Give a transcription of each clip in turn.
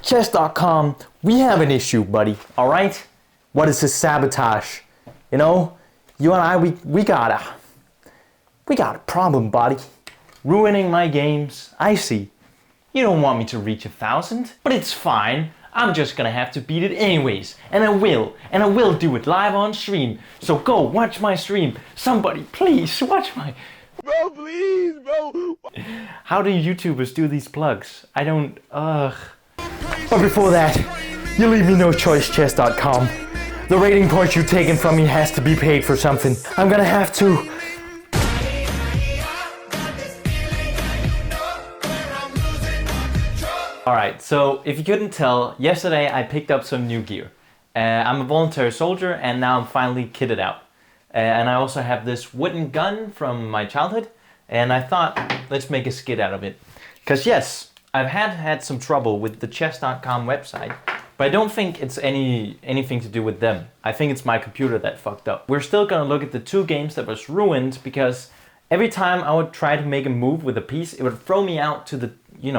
Chess.com, we have an issue, buddy, alright? What is this sabotage? You know, you and I, we got a problem, buddy. Ruining my games, I see. You don't want me to reach 1,000, but it's fine. I'm just gonna have to beat it anyways, and I will do it live on stream. So go watch my stream. Somebody, please watch my... Bro, please, bro. How do YouTubers do these plugs? I don't, ugh. But before that, you leave me no choice, chess.com. The rating points you've taken from me has to be paid for something. I'm gonna have to. Alright, so if you couldn't tell, yesterday I picked up some new gear. I'm a voluntary soldier and now I'm finally kitted out. And I also have this wooden gun from my childhood, and I thought, let's make a skit out of it. Because yes, I've had some trouble with the chess.com website, but I don't think it's anything to do with them. I think it's my computer that fucked up. We're still gonna look at the 2 games that was ruined, because every time I would try to make a move with a piece, it would throw me out to the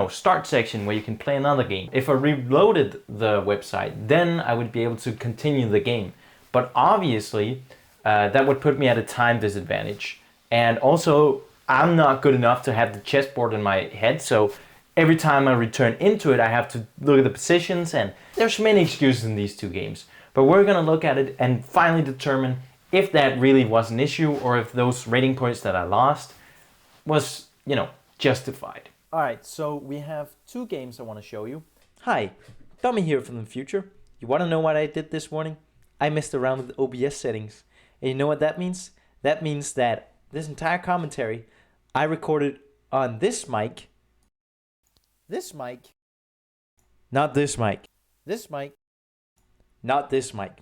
start section where you can play another game. If I reloaded the website, then I would be able to continue the game. But obviously, that would put me at a time disadvantage. And also, I'm not good enough to have the chessboard in my head, so every time I return into it, I have to look at the positions, and there's many excuses in these 2 games. But we're gonna look at it and finally determine if that really was an issue, or if those rating points that I lost was, justified. Alright, so we have 2 games I want to show you. Hi, Tommy here from the future. You want to know what I did this morning? I messed around with OBS settings. And you know what that means? That means that this entire commentary I recorded on this mic, not this mic, not this mic.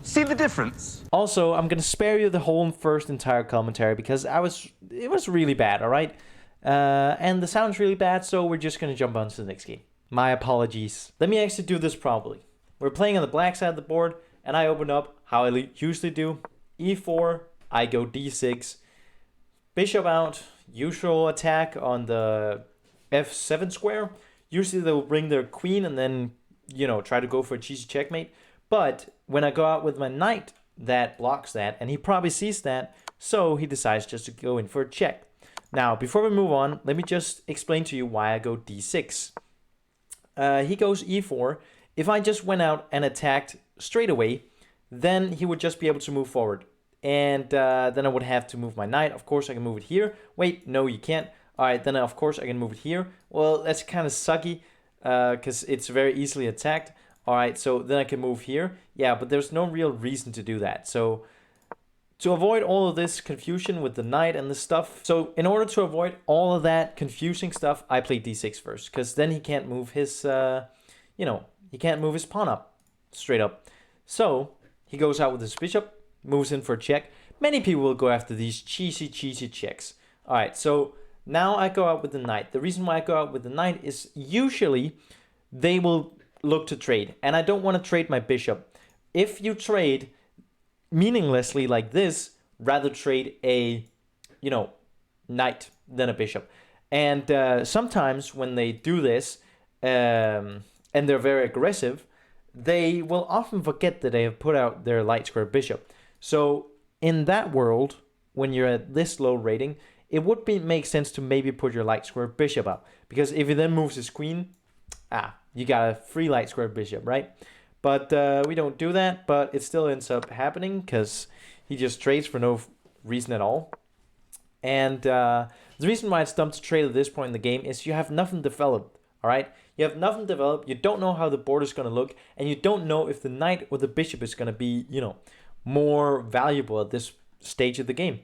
See the difference? Also, I'm gonna spare you the whole first entire commentary because it was really bad, alright? And the sound's really bad, so we're just gonna jump on to the next game. My apologies. Let me actually do this properly. We're playing on the black side of the board, and I open up how I usually do. E4, I go D6, bishop out, usual attack on the F7 square. Usually they'll bring their queen and then, try to go for a cheesy checkmate. But when I go out with my knight, that blocks that, and he probably sees that, so he decides just to go in for a check. Now, before we move on, let me just explain to you why I go D6. He goes E4. If I just went out and attacked straight away, then he would just be able to move forward. And then I would have to move my knight. Of course, I can move it here. Wait, no, you can't. All right, then of course I can move it here. Well, that's kind of sucky because it's very easily attacked. All right, so then I can move here. Yeah, but there's no real reason to do that. So to avoid all of this confusion with the knight and the stuff, so in order to avoid all of that confusing stuff, I play D6 first, because then he can't move his, he can't move his pawn up, straight up. So he goes out with his bishop, moves in for a check. Many people will go after these cheesy checks. All right, so now I go out with the knight. The reason why I go out with the knight is usually they will look to trade, and I don't want to trade my bishop. If you trade meaninglessly like this, rather trade a, knight than a bishop. And sometimes when they do this, and they're very aggressive, they will often forget that they have put out their light square bishop. So in that world, when you're at this low rating, it would make sense to maybe put your light square bishop up, because if he then moves his queen, you got a free light square bishop, right? But we don't do that, but it still ends up happening because he just trades for no reason at all. And the reason why it's dumb to trade at this point in the game is you have nothing developed, all right? You have nothing developed, you don't know how the board is going to look, and you don't know if the knight or the bishop is going to be, more valuable at this stage of the game.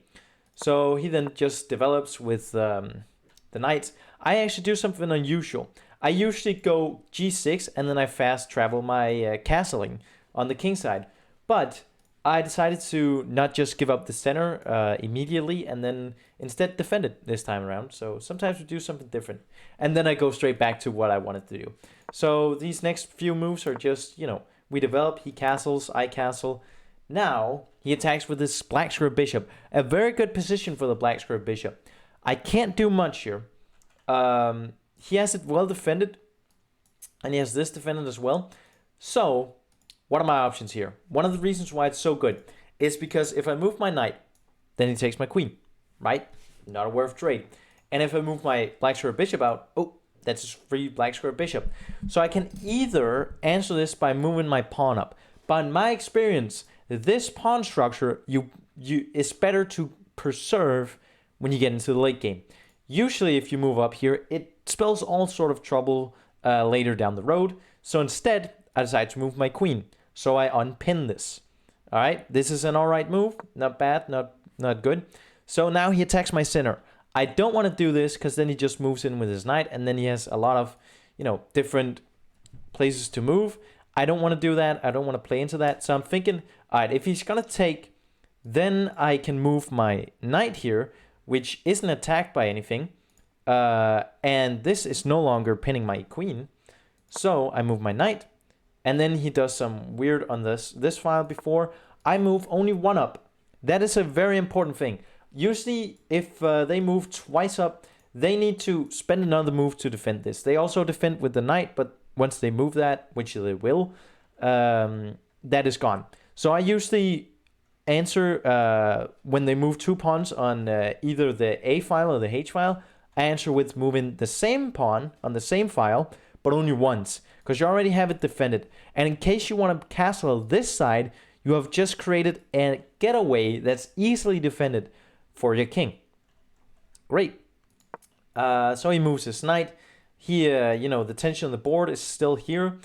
So he then just develops with the knights. I actually do something unusual. I usually go G6 and then I fast travel my castling on the king side. But I decided to not just give up the center immediately and then instead defend it this time around. So sometimes we do something different. And then I go straight back to what I wanted to do. So these next few moves are just, we develop, he castles, I castle. Now he attacks with this black square bishop. A very good position for the black square bishop. I can't do much here. He has it well defended. And he has this defended as well. So, what are my options here? One of the reasons why it's so good is because if I move my knight, then he takes my queen, right? Not a worth trade. And if I move my black square bishop out, oh, that's a free black square bishop. So I can either answer this by moving my pawn up. But in my experience, this pawn structure is better to preserve when you get into the late game. Usually if you move up here, it spells all sort of trouble later down the road. So instead, I decide to move my queen. So I unpin this. All right, this is an all right move. Not bad, not good. So now he attacks my center. I don't want to do this because then he just moves in with his knight and then he has a lot of, different places to move. I don't want to do that. I don't want to play into that. So I'm thinking, all right, if he's going to take, then I can move my knight here, which isn't attacked by anything. And this is no longer pinning my queen. So I move my knight. And then he does some weird on this file before. I move only one up. That is a very important thing. Usually, if they move twice up, they need to spend another move to defend this. They also defend with the knight, but once they move that, which they will, that is gone. So I usually answer when they move 2 pawns on either the A file or the H file. I answer with moving the same pawn on the same file, but only once, because you already have it defended. And in case you want to castle this side, you have just created a getaway that's easily defended for your king. Great. So he moves his knight. He, the tension on the board is still here.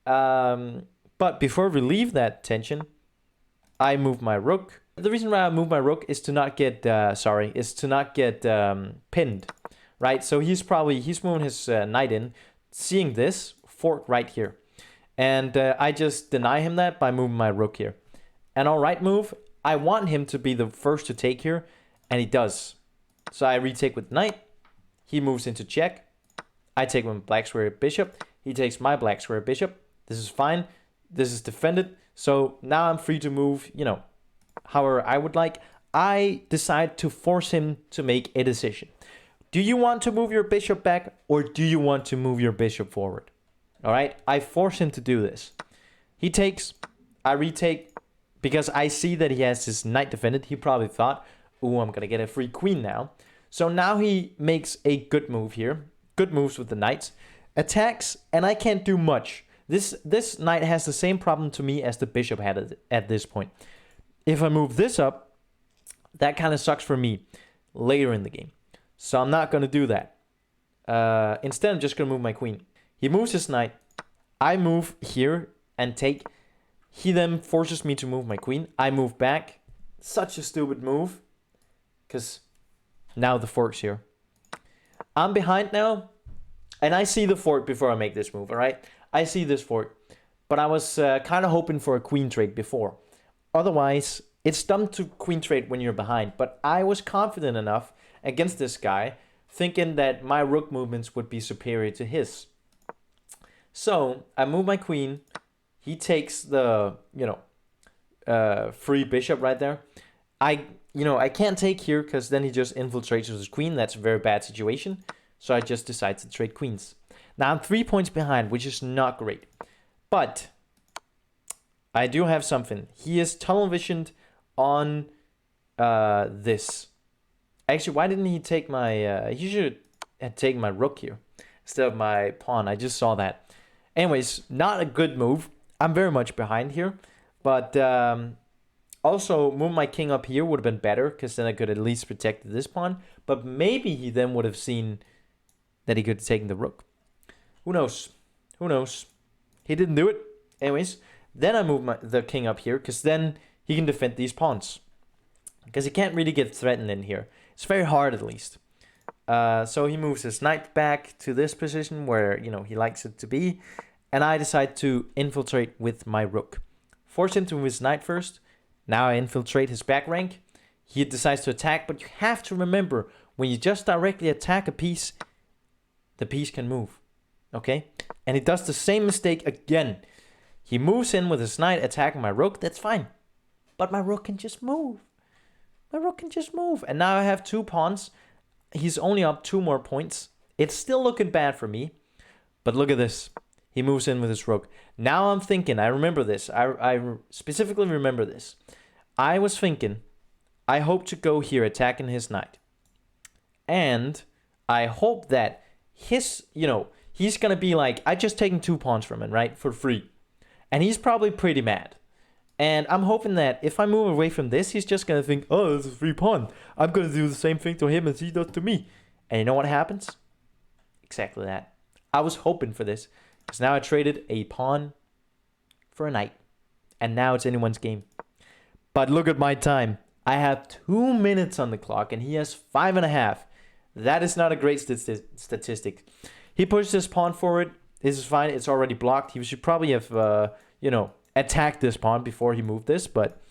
But before we leave that tension, I move my rook. The reason why I move my rook is to not get, pinned, right? So he's moving his knight in, seeing this fork right here. And I just deny him that by moving my rook here. An all right move. I want him to be the first to take here, and he does. So I retake with knight. He moves into check. I take with black square bishop. He takes my black square bishop. This is fine. This is defended. So now I'm free to move, however I would like. I decide to force him to make a decision. Do you want to move your bishop back or do you want to move your bishop forward? All right. I force him to do this. He takes. I retake. Because I see that he has his knight defended. He probably thought, ooh, I'm going to get a free queen now. So now he makes a good move here. Good moves with the knights. Attacks, and I can't do much. This knight has the same problem to me as the bishop had at this point. If I move this up, that kind of sucks for me later in the game. So I'm not going to do that. Instead, I'm just going to move my queen. He moves his knight. I move here and take. He then forces me to move my queen. I move back. Such a stupid move. Because now the fork's here. I'm behind now. And I see the fork before I make this move, alright? I see this fork. But I was kind of hoping for a queen trade before. Otherwise, it's dumb to queen trade when you're behind. But I was confident enough against this guy, thinking that my rook movements would be superior to his. So, I move my queen. He takes the, free bishop right there. I can't take here because then he just infiltrates with his queen. That's a very bad situation. So I just decide to trade queens. Now I'm 3 points behind, which is not great. But I do have something. He is tunnel visioned on this. Actually, why didn't he take my... he should have taken my rook here instead of my pawn. I just saw that. Anyways, not a good move. I'm very much behind here, but also move my king up here would have been better because then I could at least protect this pawn. But maybe he then would have seen that he could have taken the rook. Who knows? Who knows? He didn't do it. Anyways, then I move the king up here because then he can defend these pawns. Because he can't really get threatened in here. It's very hard at least. So he moves his knight back to this position where, he likes it to be. And I decide to infiltrate with my rook. Force him to move his knight first. Now I infiltrate his back rank. He decides to attack, but you have to remember, when you just directly attack a piece, the piece can move. Okay? And he does the same mistake again. He moves in with his knight, attacking my rook. That's fine. But my rook can just move. My rook can just move. And now I have 2 pawns. He's only up 2 more points. It's still looking bad for me. But look at this. He moves in with his rook. Now I'm thinking, I remember this. I specifically remember this. I was thinking, I hope to go here attacking his knight. And I hope that his, he's going to be like, I just taken 2 pawns from him, right? For free. And he's probably pretty mad. And I'm hoping that if I move away from this, he's just going to think, oh, this is a free pawn. I'm going to do the same thing to him as he does to me. And you know what happens? Exactly that. I was hoping for this. Because now I traded a pawn for a knight. And now it's anyone's game. But look at my time. I have 2 minutes on the clock and he has 5.5. That is not a great statistic. He pushed his pawn forward. This is fine. It's already blocked. He should probably have, attacked this pawn before he moved this. But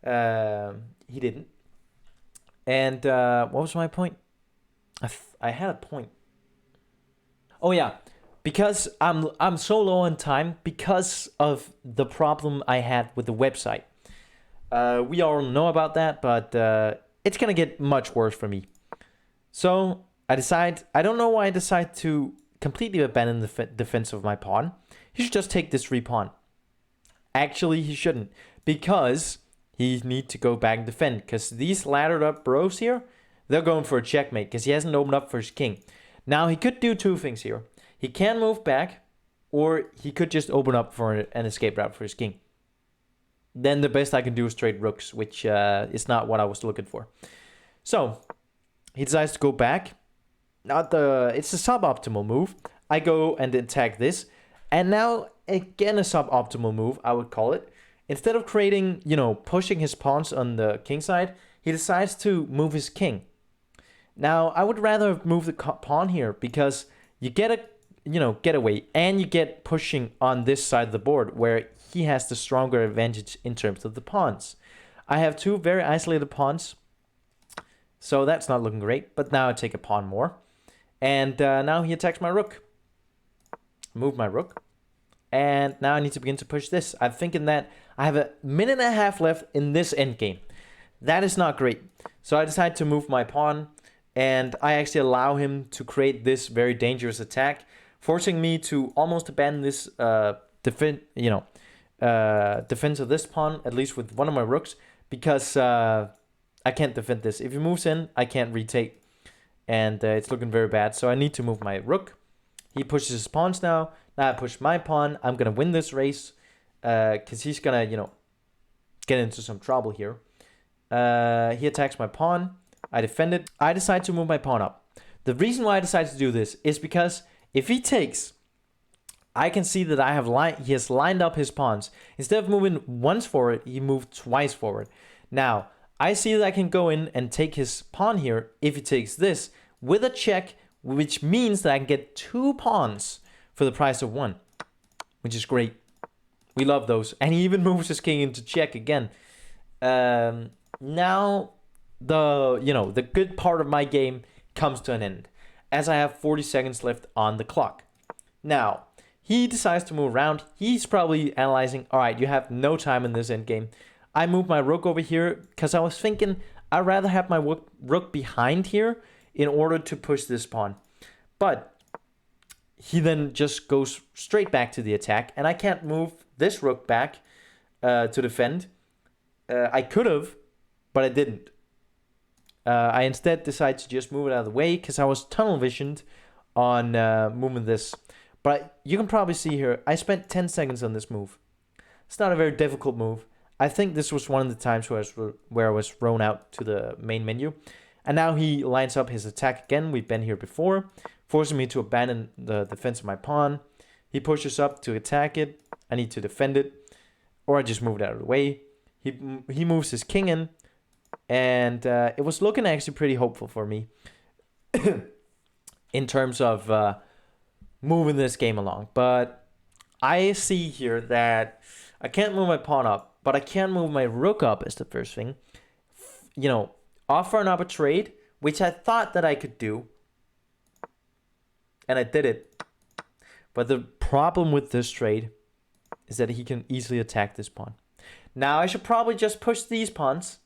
he didn't. And what was my point? I had a point. Oh, yeah. Because I'm so low on time because of the problem I had with the website. We all know about that, but it's going to get much worse for me. So I don't know why I decide to completely abandon the defense of my pawn. He should just take this free pawn. Actually, he shouldn't, because he needs to go back and defend. Because these laddered up rows here, they're going for a checkmate because he hasn't opened up for his king. Now, he could do 2 things here. He can move back, or he could just open up for an escape route for his king. Then the best I can do is trade rooks, which is not what I was looking for. So, he decides to go back. It's a suboptimal move. I go and attack this. And now, again, a suboptimal move, I would call it. Instead of creating, pushing his pawns on the king side, he decides to move his king. Now, I would rather move the pawn here because you get a getaway, and you get pushing on this side of the board where he has the stronger advantage in terms of the pawns. I have 2 very isolated pawns, so that's not looking great. But now I take a pawn more, and now he attacks my rook. Move my rook, and now I need to begin to push this. I'm thinking that I have a minute and a half left in this endgame. That is not great. So I decide to move my pawn, and I actually allow him to create this very dangerous attack, forcing me to almost abandon this defense of this pawn, at least with one of my rooks, because I can't defend this. If he moves in, I can't retake, and it's looking very bad. So I need to move my rook. He pushes his pawns now. Now I push my pawn. I'm gonna win this race, because he's gonna, get into some trouble here. He attacks my pawn. I defend it. I decide to move my pawn up. The reason why I decide to do this is because if he takes, I can see that he has lined up his pawns. Instead of moving once forward, he moved twice forward. Now, I see that I can go in and take his pawn here if he takes this with a check, which means that I can get 2 pawns for the price of 1, which is great. We love those. And he even moves his king into check again. Now, the good part of my game comes to an end, as I have 40 seconds left on the clock. Now, he decides to move around. He's probably analyzing, all right, you have no time in this endgame. I move my rook over here because I was thinking I'd rather have my rook behind here in order to push this pawn. But he then just goes straight back to the attack, and I can't move this rook back to defend. I could have, but I didn't. I instead decided to just move it out of the way because I was tunnel visioned on moving this. But you can probably see here, I spent 10 seconds on this move. It's not a very difficult move. I think this was one of the times where I was thrown out to the main menu. And now he lines up his attack again. We've been here before, forcing me to abandon the defense of my pawn. He pushes up to attack it. I need to defend it, or I just move it out of the way. He moves his king in, and it was looking actually pretty hopeful for me in terms of moving this game along. But I see here that I can't move my pawn up, but I can move my rook up as the first thing. Offer up a trade, which I thought that I could do, and I did it. But the problem with this trade is that he can easily attack this pawn. Now, I should probably just push these pawns,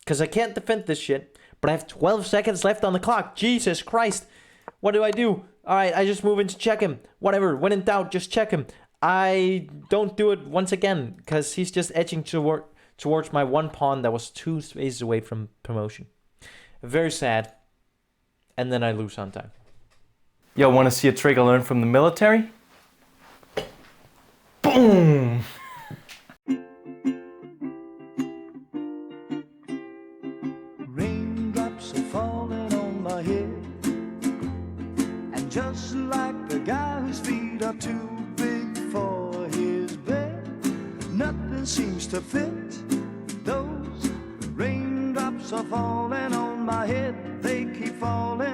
because I can't defend this shit, but I have 12 seconds left on the clock. Jesus Christ. What do? All right, I just move in to check him. Whatever, when in doubt, just check him. I don't do it once again because he's just edging towards my one pawn that was 2 spaces away from promotion. Very sad. And then I lose on time. Yo, want to see a trick I learned from the military? Boom! Raindrops are falling on my head, and just like the guy whose feet are too big for his bed, nothing seems to fit. Those raindrops are falling on my head, they keep falling.